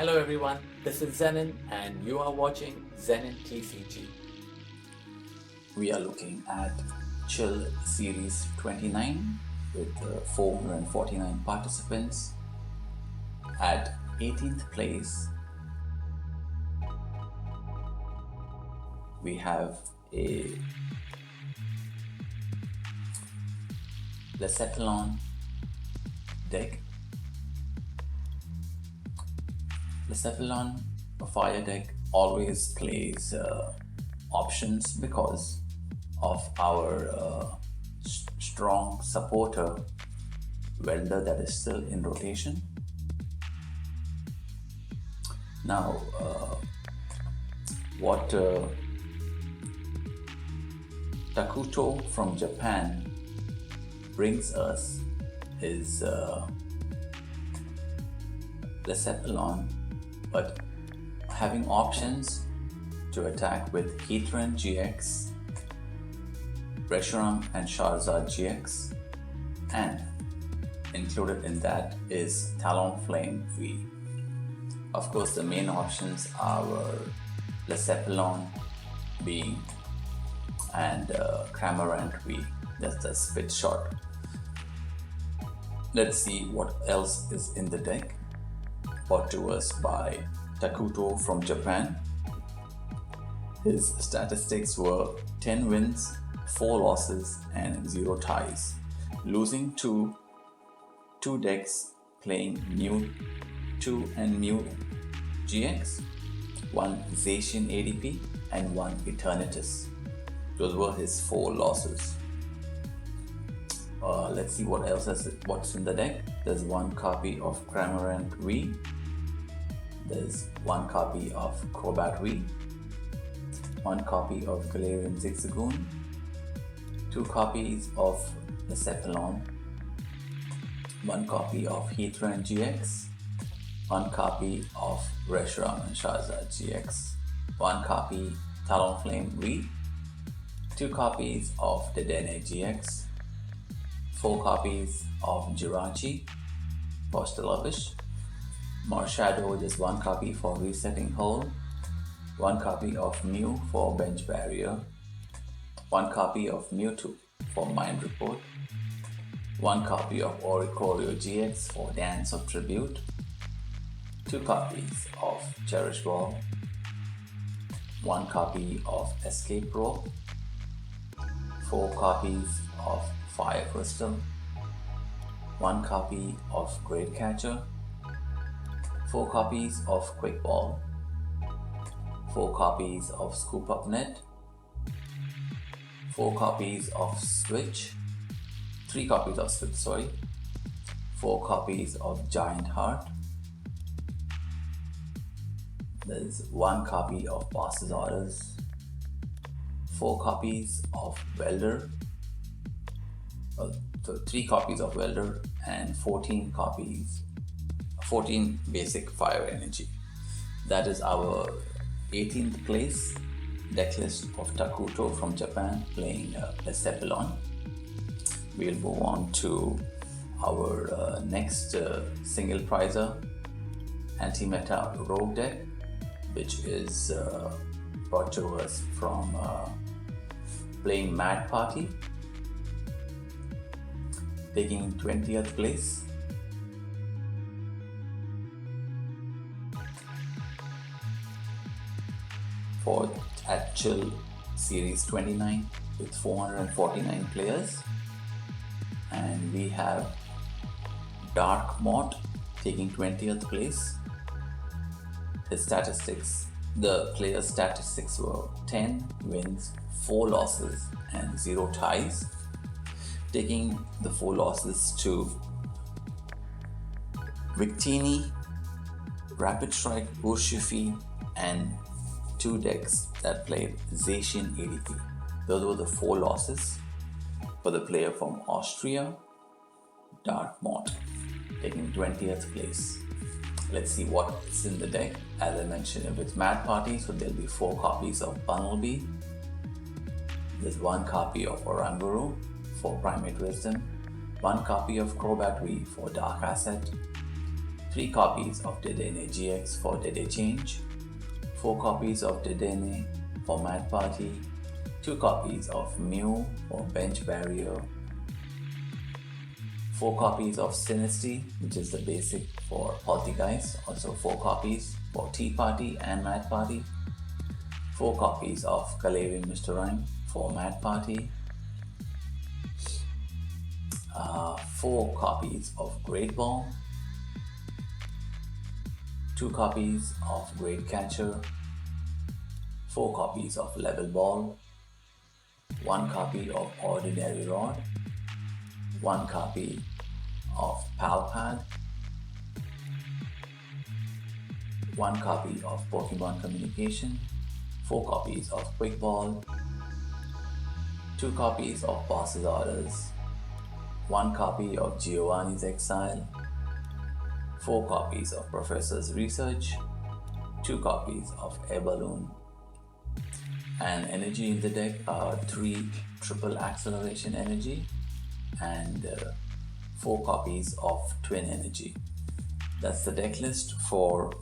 Hello everyone, this is Zenon and you are watching Zenontcg. We are looking at Chill Series 29 with 449 participants. At 18th place, we have a Blacephalon deck. Blacephalon, a fire deck, always plays options because of our strong supporter welder that is still in rotation. Now, what Takuto from Japan brings us is Blacephalon, but having options to attack with Heatran GX, Reshiram and Charizard GX, and included in that is Talonflame V. Of course, the main options are Blacephalon being and Cramorant V. That's the spit shot. Let's see what else is in the deck. Brought to us by Takuto from Japan. His statistics were 10 wins, 4 losses and 0 ties, losing to 2 decks playing Mewtwo and Mew GX, 1 Zacian ADP and 1 Eternatus. Those were his 4 losses. Let's see what else what's in the deck. There's 1 copy of Cramorant V. There's 1 copy of Crobat V, 1 copy of Galarian Zigzagoon, 2 copies of Blacephalon, 1 copy of Heatran GX, 1 copy of Reshiram and Charizard GX, 1 copy Talonflame V, 2 copies of Dedenne GX, 4 copies of Jirachi for Stillovish, Marshadow, just 1 copy for Resetting Hole, 1 copy of Mew for Bench Barrier, 1 copy of Mewtwo for Mind Report, 1 copy of Oricorio GX for Dance of Tribute, 2 copies of Cherish Ball, 1 copy of Escape Rope, 4 copies of Fire Crystal, 1 copy of Great Catcher, 4 copies of Quick Ball, 4 copies of Scoop Up Net, 4 copies of Switch, 3 copies of Switch, sorry, 4 copies of Giant Heart, there's 1 copy of Boss's Orders, 4 copies of Welder, so 3 copies of Welder and 14 basic fire energy. That is our 18th place deck list of Takuto from Japan playing Blacephalon. We'll move on to our next single prizer, antimeta rogue deck, which is brought to us from playing Mad Party, taking 20th place. At Chill Series 29 with 449 players, and we have Darkmot taking 20th place. His statistics, the player's statistics were 10 wins, 4 losses and 0 ties, taking the 4 losses to Victini, Rapid Strike, Urshifi and 2 decks that played Zacian ADP. Those were the 4 losses for the player from Austria, Darkmot, taking 20th place. Let's see what is in the deck. As I mentioned, if it's Mad Party, so there'll be 4 copies of Bunnelby. There's 1 copy of Oranguru for Primate Wisdom, 1 copy of Crobat V for Dark Asset, 3 copies of Dedenne GX for Dede Change, 4 copies of Dedenne for Mad Party, 2 copies of Mew for Bench Barrier, 4 copies of Sinisty, which is the basic for Poltergeist, also 4 copies for Tea Party and Mad Party, 4 copies of Galarian Mr. Rhyme for Mad Party, 4 copies of Great Ball, 2 copies of Great Catcher, 4 copies of Level Ball, 1 copy of Ordinary Rod, 1 copy of Palpad, 1 copy of Pokemon Communication, 4 copies of Quick Ball, 2 copies of Boss's Orders, 1 copy of Giovanni's Exile, 4 copies of Professor's Research, 2 copies of Air Balloon, and energy in the deck are 3 triple acceleration energy and 4 copies of twin energy. That's the deck list for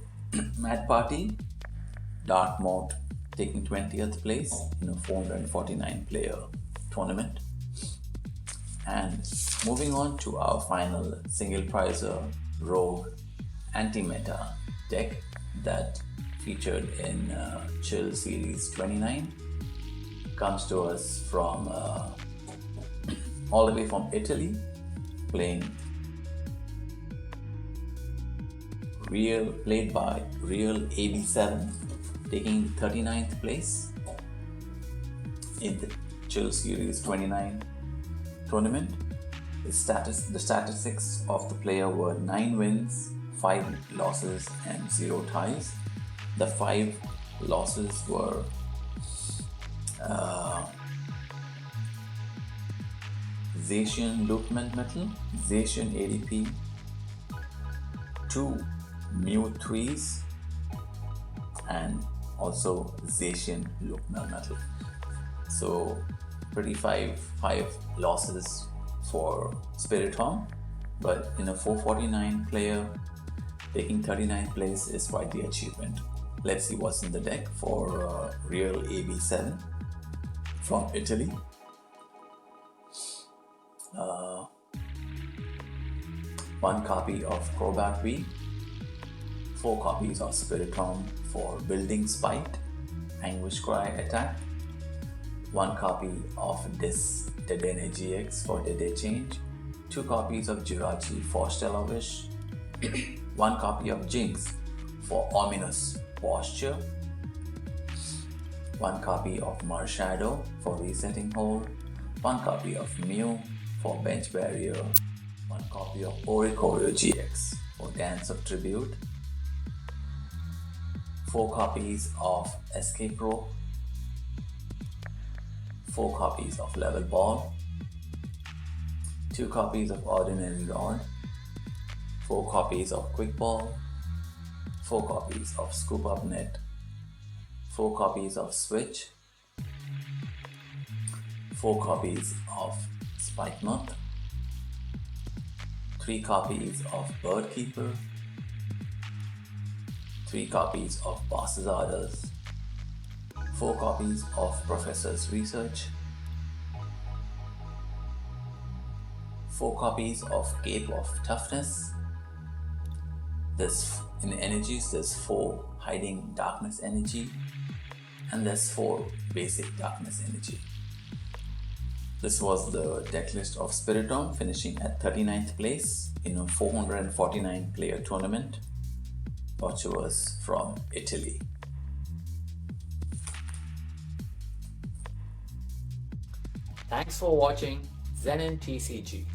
Mad Party. Darkmot taking 20th place in a 449 player tournament. And moving on to our final single prizer Rogue antimeta deck that featured in Chill Series 29, comes to us from all the way from Italy, played by RealAB7, taking 39th place in the Chill Series 29 tournament. The statistics of the player were 9 wins, 5 losses and 0 ties. The 5 losses were Zacian Loopment Metal, Zacian ADP, 2 Mew 3s, and also Zacian Loopment Metal. So pretty 5 losses for Spiritomb, but in a 449 player, taking 39th place is quite the achievement. Let's see what's in the deck for RealAB7 from Italy. 1 copy of Crobat V, 4 copies of Spiritomb for Building Spite, Anguish Cry Attack, 1 copy of Dedenne GX for Dede Change, 2 copies of Jirachi for Stellar Wish, 1 copy of Jinx for Ominous Posture, 1 copy of Marshadow for Resetting Hole, 1 copy of Mew for Bench Barrier, 1 copy of Oricorio GX for Dance of Tribute, 4 copies of Escape Rope, 4 copies of Level Ball, 2 copies of Ordinary Rod, 4 copies of Quick Ball, 4 copies of Scoop Up Net, 4 copies of Switch, 4 copies of Spike Moth, 3 copies of Bird Keeper, 3 copies of Boss's Orders, 4 copies of Professor's Research, 4 copies of Cape of Toughness. In energies, there's 4 Hiding Darkness energy, and there's 4 Basic Darkness energy. This was the deck list of Spiritomb, finishing at 39th place in a 449 player tournament, brought to us from Italy. Thanks for watching Zenontcg.